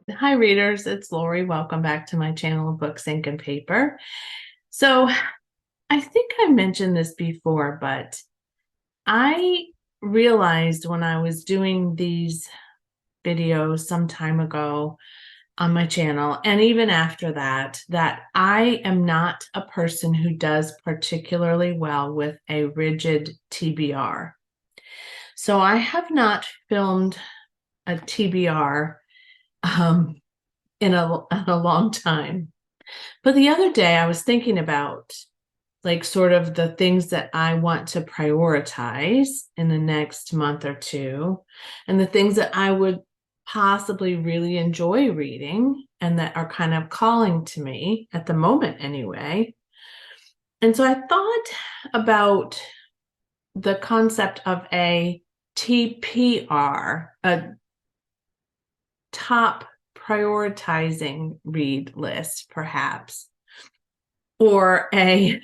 Hi, readers. It's Lori. Welcome back to my channel of Books, Ink, and Paper. So, I think I mentioned this before, but I realized when I was doing these videos some time ago on my channel, and even after that, that I am not a person who does particularly well with a rigid TBR. So, I have not filmed a TBR um, in a long time. But the other day I was thinking about like sort of the things that I want to prioritize in the next month or two, and the things that I would possibly really enjoy reading and that are kind of calling to me at the moment anyway. And so I thought about the concept of a TPR, a top prioritizing read list, perhaps, or a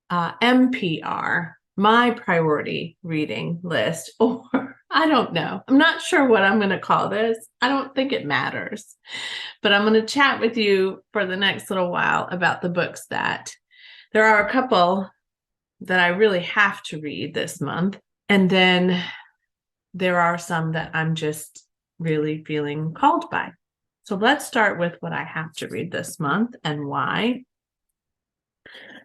MPR, my priority reading list, or I don't know. I'm not sure what I'm going to call this. I don't think it matters. But I'm going to chat with you for the next little while about the books that there are a couple that I really have to read this month. And then there are some that I'm just really feeling called by. So let's start with what I have to read this month and why.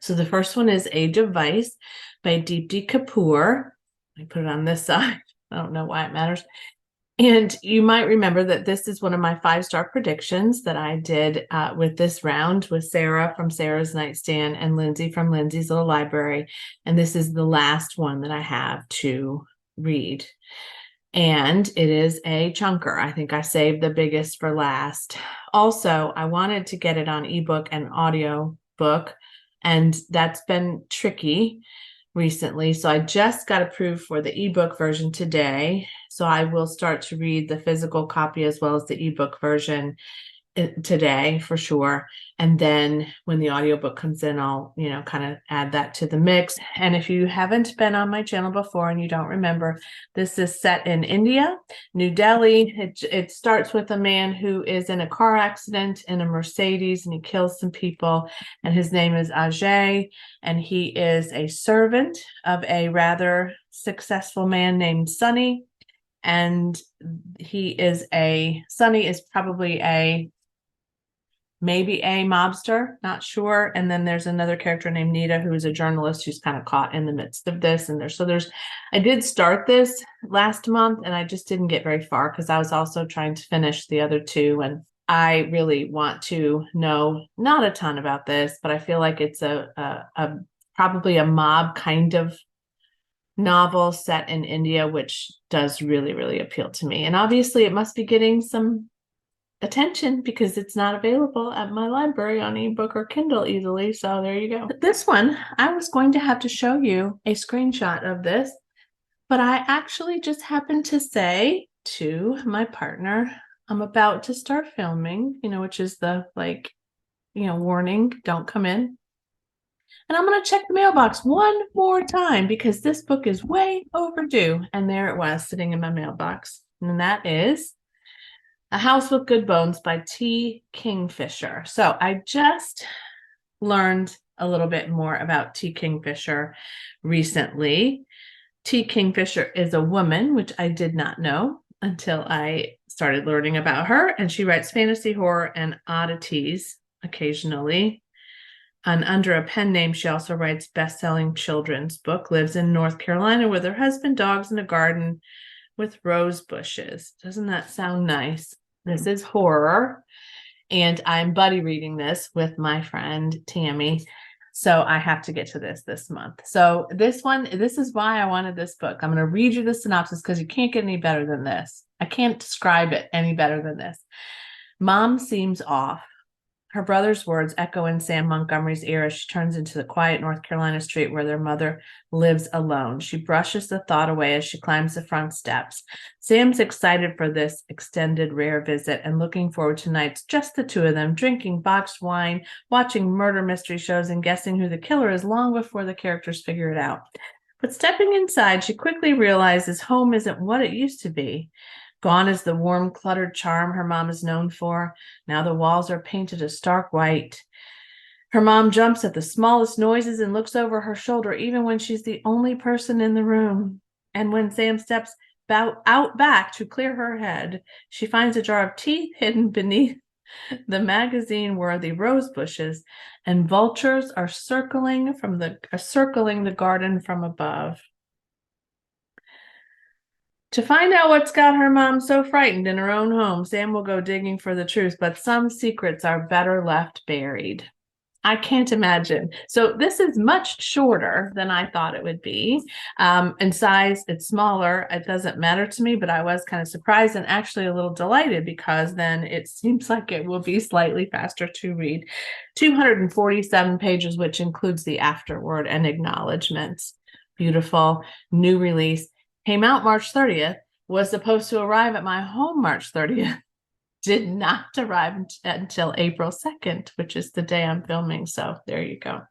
So the first one is Age of Vice by Deepti Kapoor. I put it on this side. I don't know why it matters. And you might remember that this is one of my 5-star predictions that I did with this round with Sarah from Sarah's Nightstand and Lindsay from Lindsay's Little Library. And this is the last one that I have to read. And it is a chunker. I think I saved the biggest for last. Also, I wanted to get it on ebook and audio book, and that's been tricky recently. So I just got approved for the ebook version today. So I will start to read the physical copy as well as the ebook version today for sure. And then when the audiobook comes in, I'll, kind of add that to the mix. And if you haven't been on my channel before and you don't remember, this is set in India, New Delhi. It starts with a man who is in a car accident in a Mercedes and he kills some people. And his name is Ajay. And he is a servant of a rather successful man named Sunny. And Sunny is probably maybe a mobster, not sure. And then there's another character named Nita, who is a journalist who's kind of caught in the midst of this. And I did start this last month and I just didn't get very far because I was also trying to finish the other two. And I really want to know not a ton about this, but I feel like it's probably a mob kind of novel set in India, which does really, really appeal to me. And obviously it must be getting some attention because it's not available at my library on ebook or Kindle easily. So there you go. This one, I was going to have to show you a screenshot of this, but I actually just happened to say to my partner, I'm about to start filming, which is the warning, don't come in. And I'm going to check the mailbox one more time because this book is way overdue. And there it was sitting in my mailbox. And that is A House with Good Bones by T. Kingfisher. So I just learned a little bit more about T. Kingfisher recently. T. Kingfisher is a woman, which I did not know until I started learning about her. And she writes fantasy, horror, and oddities occasionally. And under a pen name, she also writes best-selling children's book, lives in North Carolina with her husband, dogs, and a garden with rose bushes. Doesn't that sound nice? This is horror, and I'm buddy reading this with my friend Tammy. So I have to get to this month. So this is why I wanted this book. I'm going to read you the synopsis because you can't get any better than this. I can't describe it any better than this. Mom seems off. Her brother's words echo in Sam Montgomery's ear as she turns into the quiet North Carolina street where their mother lives alone. She brushes the thought away as she climbs the front steps. Sam's excited for this extended, rare visit and looking forward to nights just the two of them, drinking boxed wine, watching murder mystery shows, and guessing who the killer is long before the characters figure it out. But stepping inside, she quickly realizes home isn't what it used to be. Gone is the warm, cluttered charm her mom is known for. Now the walls are painted a stark white. Her mom jumps at the smallest noises and looks over her shoulder, even when she's the only person in the room. And when Sam steps out back to clear her head, she finds a jar of tea hidden beneath the magazine-worthy rose bushes, and vultures are circling the garden from above. To find out what's got her mom so frightened in her own home, Sam will go digging for the truth, but some secrets are better left buried. I can't imagine. So this is much shorter than I thought it would be. In size, it's smaller. It doesn't matter to me, but I was kind of surprised and actually a little delighted because then it seems like it will be slightly faster to read. 247 pages, which includes the afterword and acknowledgments. Beautiful. New release. Came out March 30th. Was supposed to arrive at my home March 30th. Did not arrive until April 2nd, which is the day I'm filming. So there you go.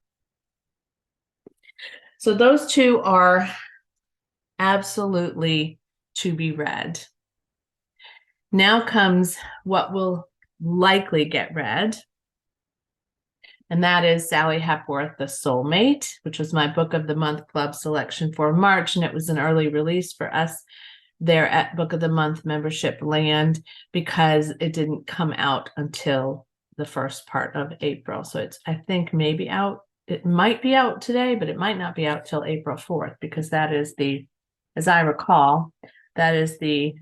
So those two are absolutely to be read. Now comes what will likely get read. And that is Sally Hepworth, The Soulmate, which was my Book of the Month Club selection for March. And it was an early release for us there at Book of the Month membership land because it didn't come out until the first part of April. So it's, I think, maybe out. It might be out today, but it might not be out till April 4th because that is the, as I recall, that is the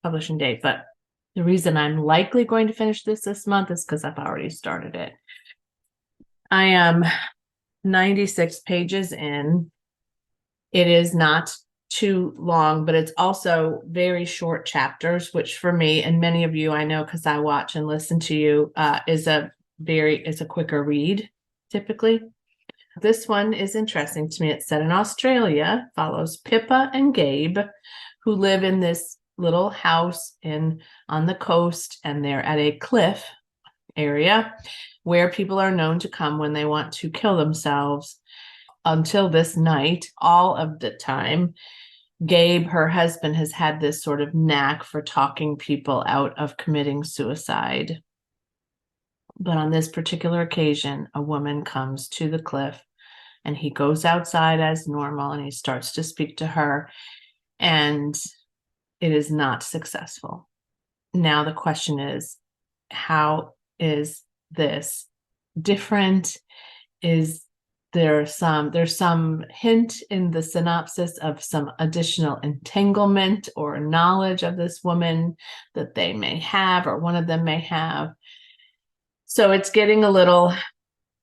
publishing date. But the reason I'm likely going to finish this month is because I've already started it. I am 96 pages in. It is not too long, but it's also very short chapters, which for me and many of you I know because I watch and listen to you is a quicker read typically. This one is interesting to me. It's set in Australia, follows Pippa and Gabe, who live in this little house on the coast, and they're at a cliff area where people are known to come when they want to kill themselves. Until this night, all of the time, Gabe, her husband, has had this sort of knack for talking people out of committing suicide. But on this particular occasion, a woman comes to the cliff and he goes outside as normal and he starts to speak to her, and it is not successful. Now the question is, how is this different? There's some hint in the synopsis of some additional entanglement or knowledge of this woman that they may have, or one of them may have. So it's getting a little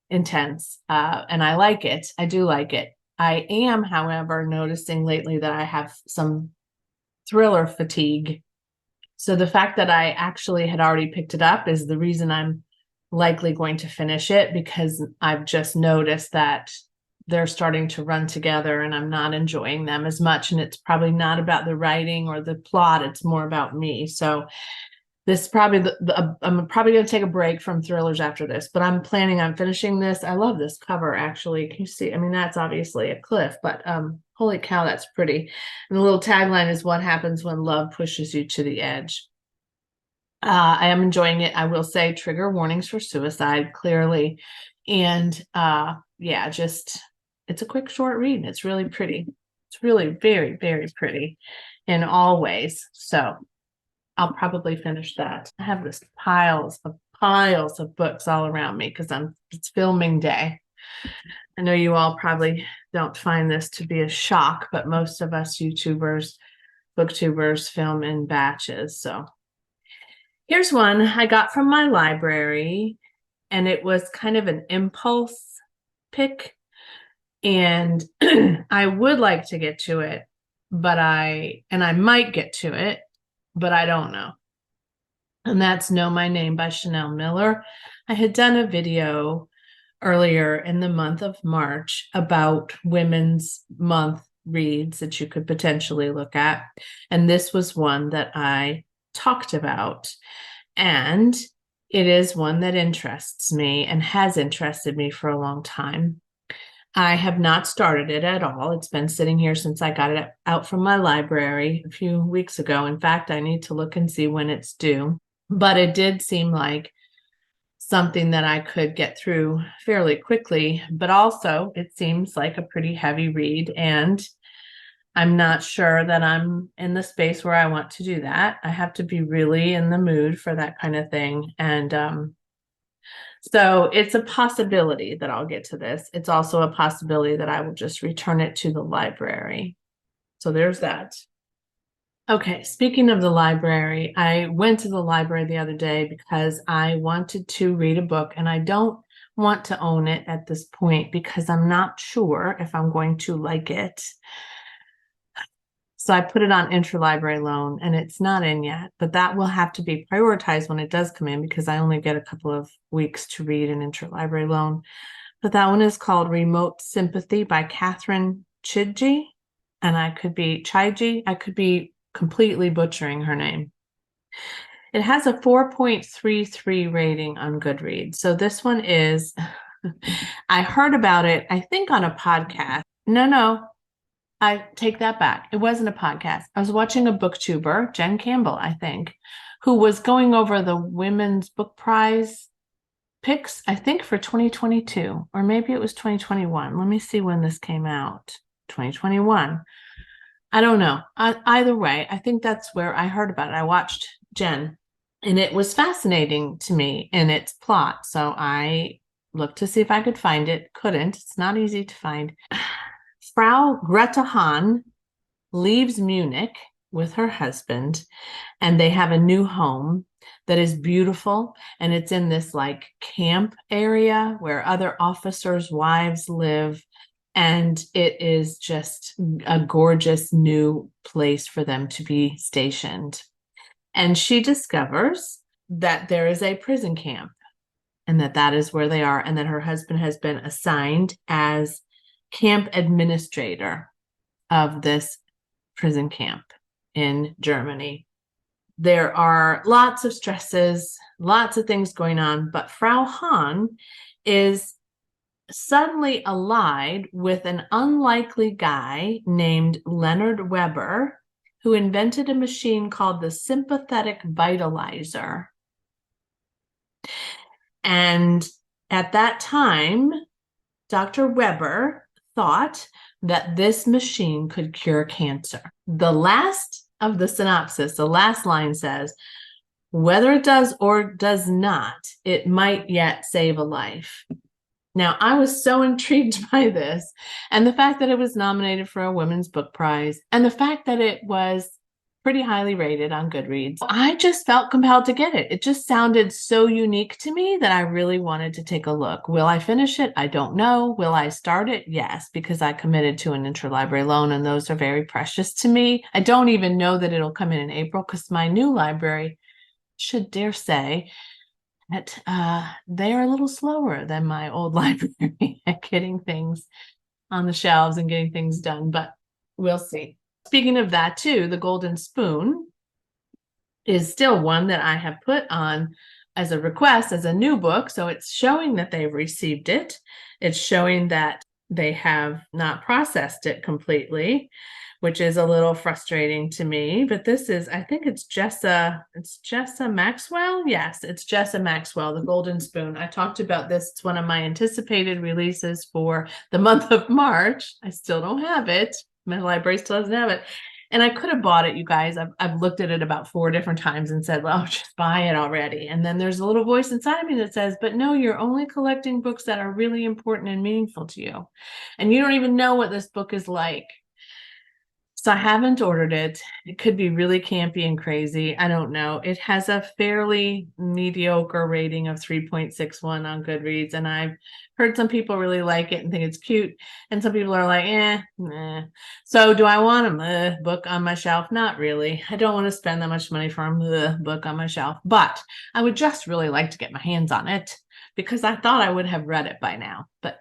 intense, and I like it. I do like it. I am, however, noticing lately that I have some thriller fatigue. So the fact that I actually had already picked it up is the reason I'm likely going to finish it, because I've just noticed that they're starting to run together and I'm not enjoying them as much. And it's probably not about the writing or the plot. It's more about me. So this is probably I'm probably going to take a break from thrillers after this, but I'm planning on finishing this. I love this cover, actually. Can you see? I mean, that's obviously a cliff, but holy cow, that's pretty. And the little tagline is, what happens when love pushes you to the edge. I am enjoying it. I will say trigger warnings for suicide, clearly. And yeah, just, it's a quick, short read. It's really pretty. It's really very, very pretty in all ways. So I'll probably finish that. I have this piles of books all around me because it's filming day. I know you all probably don't find this to be a shock, but most of us YouTubers, booktubers film in batches. So here's one I got from my library, and it was kind of an impulse pick. And I would like to get to it, I might get to it, but I don't know. And that's Know My Name by Chanel Miller. I had done a video earlier in the month of March about Women's Month reads that you could potentially look at. And this was one that I talked about. And it is one that interests me and has interested me for a long time. I have not started it at all. It's been sitting here since I got it out from my library a few weeks ago. In fact, I need to look and see when it's due. But it did seem like something that I could get through fairly quickly. But also, it seems like a pretty heavy read. And I'm not sure that I'm in the space where I want to do that. I have to be really in the mood for that kind of thing. And so it's a possibility that I'll get to this. It's also a possibility that I will just return it to the library. So there's that. Okay, speaking of the library, I went to the library the other day because I wanted to read a book and I don't want to own it at this point because I'm not sure if I'm going to like it. So I put it on interlibrary loan and it's not in yet, but that will have to be prioritized when it does come in because I only get a couple of weeks to read an interlibrary loan. But that one is called Remote Sympathy by Catherine Chidji. And I could be Chidji. I could be completely butchering her name. It has a 4.33 rating on Goodreads. So this one is, I heard about it, I think on a podcast. No, I take that back. It wasn't a podcast. I was watching a booktuber, Jen Campbell, I think, who was going over the Women's Book Prize picks, I think for 2022, or maybe it was 2021. Let me see when this came out. 2021. I don't know. Either way, I think that's where I heard about it. I watched Jen, and it was fascinating to me in its plot. So I looked to see if I could find it. Couldn't. It's not easy to find. Frau Greta Hahn leaves Munich with her husband, and they have a new home that is beautiful. And it's in this like camp area where other officers' wives live. And it is just a gorgeous new place for them to be stationed. And she discovers that there is a prison camp and that is where they are, and that her husband has been assigned as camp administrator of this prison camp in Germany. There are lots of stresses, lots of things going on, but Frau Hahn is suddenly allied with an unlikely guy named Leonard Weber, who invented a machine called the sympathetic vitalizer. And at that time, Dr. Weber thought that this machine could cure cancer. The last of the synopsis, the last line says, whether it does or does not, it might yet save a life. Now, I was so intrigued by this, and the fact that it was nominated for a Women's Book Prize, and the fact that it was pretty highly rated on Goodreads. I just felt compelled to get it. It just sounded so unique to me that I really wanted to take a look. Will I finish it? I don't know. Will I start it? Yes, because I committed to an interlibrary loan, and those are very precious to me. I don't even know that it'll come in April because my new library, should dare say, that they are a little slower than my old library at getting things on the shelves and getting things done, but we'll see. Speaking of that too, the Golden Spoon is still one that I have put on as a request as a new book. So it's showing that they've received it. It's showing that they have not processed it completely, which is a little frustrating to me. But this is, I think it's Jessa Maxwell. Yes, it's Jessa Maxwell, The Golden Spoon. I talked about this. It's one of my anticipated releases for the month of March. I still don't have it. My library still doesn't have it. And I could have bought it, you guys. I've looked at it about 4 different times and said, well, just buy it already. And then there's a little voice inside of me that says, but no, you're only collecting books that are really important and meaningful to you. And you don't even know what this book is like. So I haven't ordered it. It could be really campy and crazy. I don't know. It has a fairly mediocre rating of 3.61 on Goodreads. And I've heard some people really like it and think it's cute. And some people are like, nah. So do I want a book on my shelf? Not really. I don't want to spend that much money for a book on my shelf. But I would just really like to get my hands on it because I thought I would have read it by now. But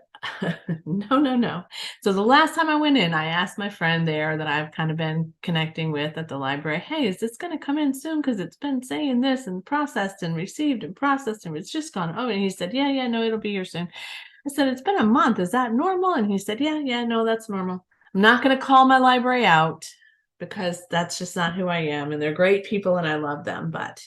no. So the last time I went in, I asked my friend there that I've kind of been connecting with at the library, hey, is this going to come in soon? Because it's been saying this and processed and received and processed and it's just gone. Oh, and he said, yeah, no, it'll be here soon. I said, it's been a month. Is that normal? And he said, yeah, no, that's normal. I'm not going to call my library out because that's just not who I am. And they're great people and I love them. But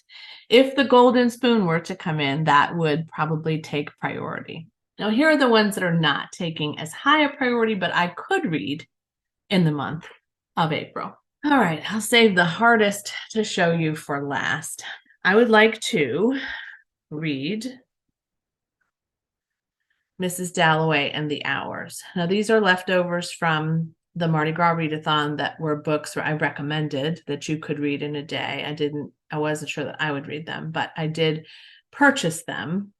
if the golden spoon were to come in, that would probably take priority. Now, here are the ones that are not taking as high a priority, but I could read in the month of April. All right, I'll save the hardest to show you for last. I would like to read Mrs. Dalloway and The Hours. Now, these are leftovers from the Mardi Gras readathon that were books I recommended that you could read in a day. I wasn't sure that I would read them, but I did purchase them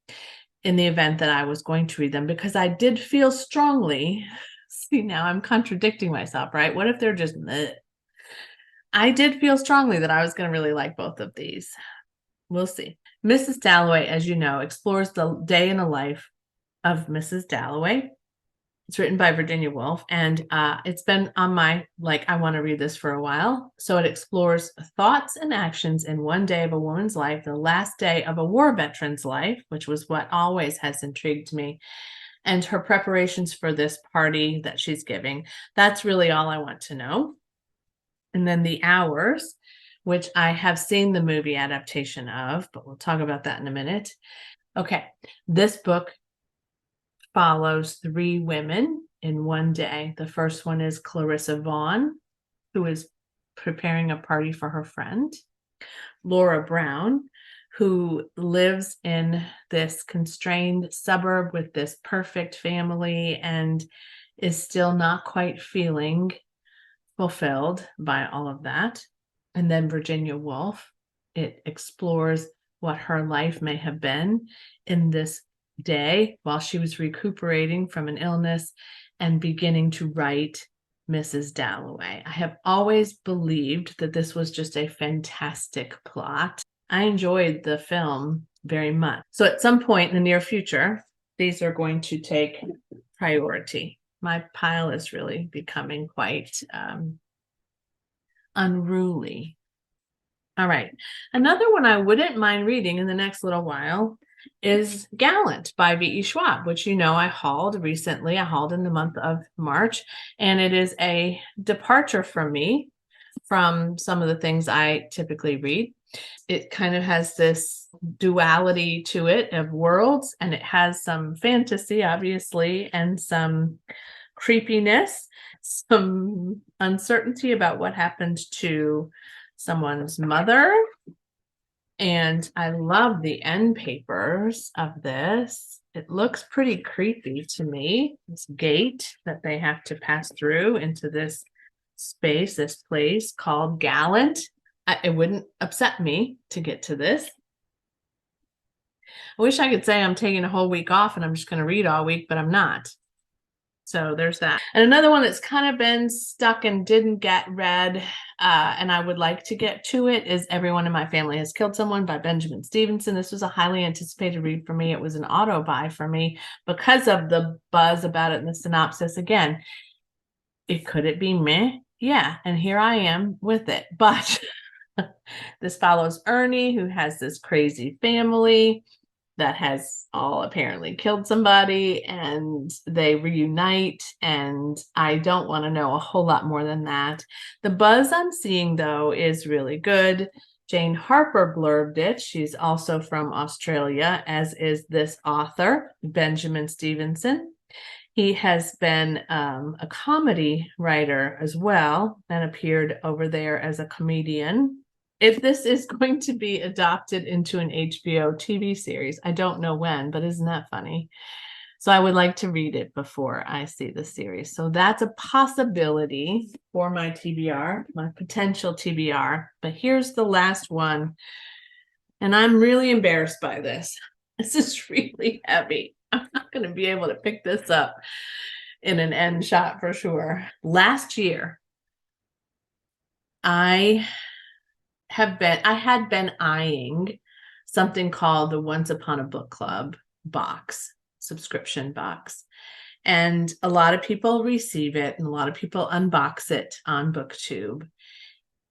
in the event that I was going to read them because I did feel strongly. See, now I'm contradicting myself, right? What if they're just meh? I did feel strongly that I was going to really like both of these. We'll see. Mrs. Dalloway, as you know, explores the day in a life of Mrs. Dalloway. It's written by Virginia Woolf, and it's been on my, I want to read this for a while. So it explores thoughts and actions in one day of a woman's life, the last day of a war veteran's life, which was what always has intrigued me, and her preparations for this party that she's giving. That's really all I want to know. And then The Hours, which I have seen the movie adaptation of, but we'll talk about that in a minute. Okay, this book follows 3 women in one day. The first one is Clarissa Vaughn, who is preparing a party for her friend. Laura Brown, who lives in this constrained suburb with this perfect family and is still not quite feeling fulfilled by all of that. And then Virginia Woolf, it explores what her life may have been in this day while she was recuperating from an illness and beginning to write Mrs. Dalloway. I have always believed that this was just a fantastic plot. I enjoyed the film very much. So at some point in the near future, these are going to take priority. My pile is really becoming quite unruly. All right. Another one I wouldn't mind reading in the next little while is Gallant by V.E. Schwab, which I hauled recently. I hauled in the month of March, and it is a departure from me from some of the things I typically read. It kind of has this duality to it of worlds, and it has some fantasy, obviously, and some creepiness, some uncertainty about what happened to someone's mother. And I love the end papers of this. It looks pretty creepy to me, this gate that they have to pass through into this space, this place called Gallant. It wouldn't upset me to get to this. I wish I could say I'm taking a whole week off and I'm just going to read all week, but I'm not. So there's that. And another one that's kind of been stuck and didn't get read, and I would like to get to it, is Everyone in My Family Has Killed Someone by Benjamin Stevenson. This was a highly anticipated read for me. It was an auto buy for me because of the buzz about it and the synopsis. Again, could it be meh? Yeah, and here I am with it. But this follows Ernie, who has this crazy family that has all apparently killed somebody, and they reunite, and I don't want to know a whole lot more than that. The buzz I'm seeing, though, is really good. Jane Harper blurbed it. She's also from Australia, as is this author, Benjamin Stevenson. He has been a comedy writer as well and appeared over there as a comedian. If this is going to be adopted into an HBO TV series, I don't know when, but isn't that funny? So I would like to read it before I see the series. So that's a possibility for my TBR, my potential TBR. But here's the last one. And I'm really embarrassed by this. This is really heavy. I'm not going to be able to pick this up in an end shot for sure. Last year, I had been eyeing something called the Once Upon a Book Club subscription box. And a lot of people receive it and a lot of people unbox it on BookTube.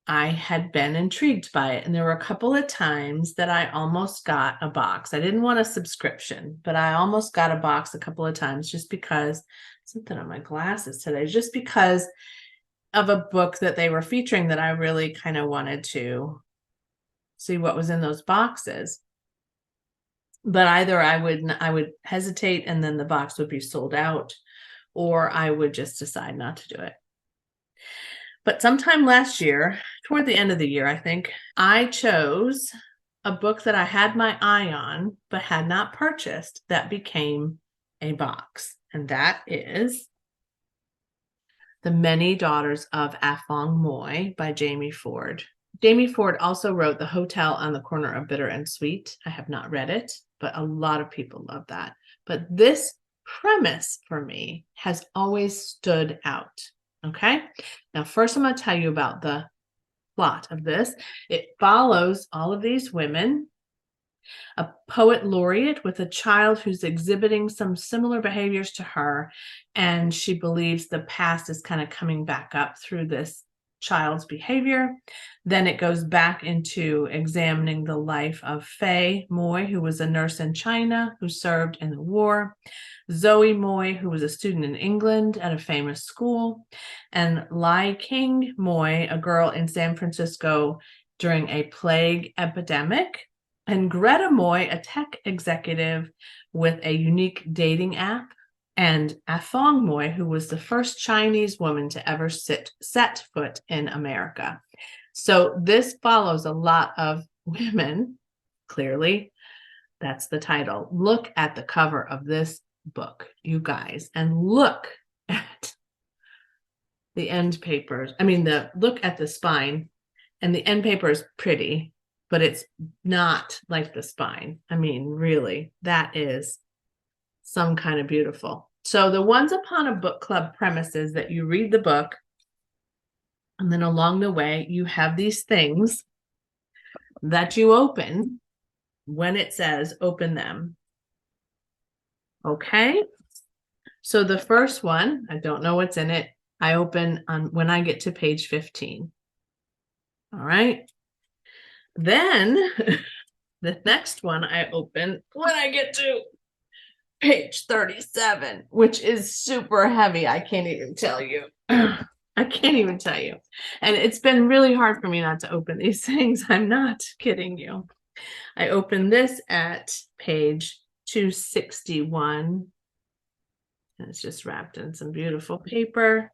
I had been intrigued by it. And there were a couple of times that I almost got a box. I didn't want a subscription, but I almost got a box a couple of times just because something on my glasses today, just because of a book that they were featuring that I really kind of wanted to see what was in those boxes. But either I would hesitate and then the box would be sold out, or I would just decide not to do it. But sometime last year, toward the end of the year, I think, I chose a book that I had my eye on, but had not purchased, that became a box. And that is The Many Daughters of Afang Moy by Jamie Ford. Jamie Ford also wrote The Hotel on the Corner of Bitter and Sweet. I have not read it, but a lot of people love that. But this premise for me has always stood out. Okay. Now, first, I'm going to tell you about the plot of this. It follows all of these women, a poet laureate with a child who's exhibiting some similar behaviors to her, and she believes the past is kind of coming back up through this child's behavior. Then it goes back into examining the life of Faye Moy, who was a nurse in China who served in the war, Zoe Moy, who was a student in England at a famous school, and Lai King Moy, a girl in San Francisco during a plague epidemic, and Greta Moy, a tech executive with a unique dating app, and Afang Moy, who was the first Chinese woman to ever set foot in America. So this follows a lot of women. Clearly, that's the title. Look at the cover of this book, you guys, and look at the end papers. Look at the spine, and the end paper is pretty, but it's not like the spine. Really, that is some kind of beautiful. So the Once Upon a Book Club premise is that you read the book, and then along the way, you have these things that you open when it says open them. Okay. So the first one, I don't know what's in it. I open on when I get to page 15. All right. Then the next one I open when I get to page 37, which is super heavy. I can't even tell you. I can't even tell you. And it's been really hard for me not to open these things. I'm not kidding you. I opened this at page 261. And it's just wrapped in some beautiful paper.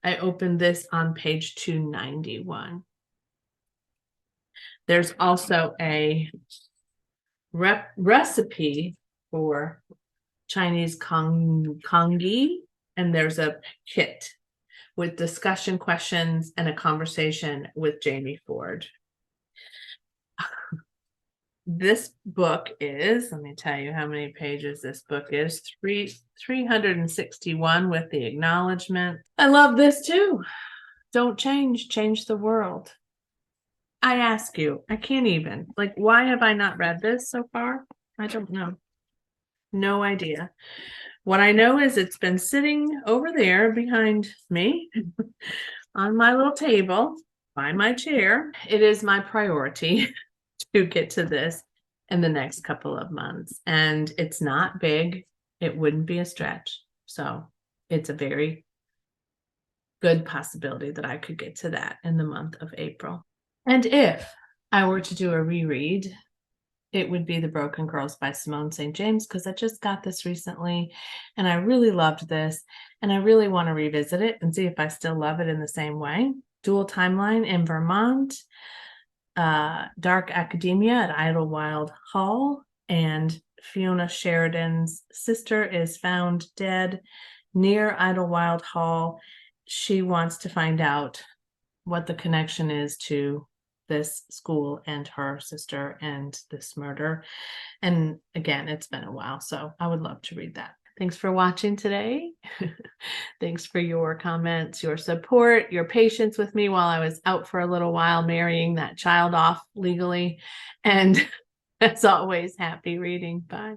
I opened this on page 291. There's also a recipe for Chinese congee, and there's a kit with discussion questions and a conversation with Jamie Ford. This book is, let me tell you how many pages this book is, 361 with the acknowledgement. I love this too. Don't change the world. I ask you, I can't even. Why have I not read this so far? I don't know. No idea. What I know is it's been sitting over there behind me on my little table by my chair. It is my priority to get to this in the next couple of months. And it's not big. It wouldn't be a stretch. So it's a very good possibility that I could get to that in the month of April. And if I were to do a reread, it would be The Broken Girls by Simone St. James, because I just got this recently and I really loved this. And I really want to revisit it and see if I still love it in the same way. Dual Timeline in Vermont, Dark Academia at Idlewild Hall, and Fiona Sheridan's sister is found dead near Idlewild Hall. She wants to find out what the connection is to this school and her sister and this murder. And again, it's been a while, so I would love to read that. Thanks for watching today. Thanks for your comments, your support, your patience with me while I was out for a little while marrying that child off legally. And as always, happy reading. Bye.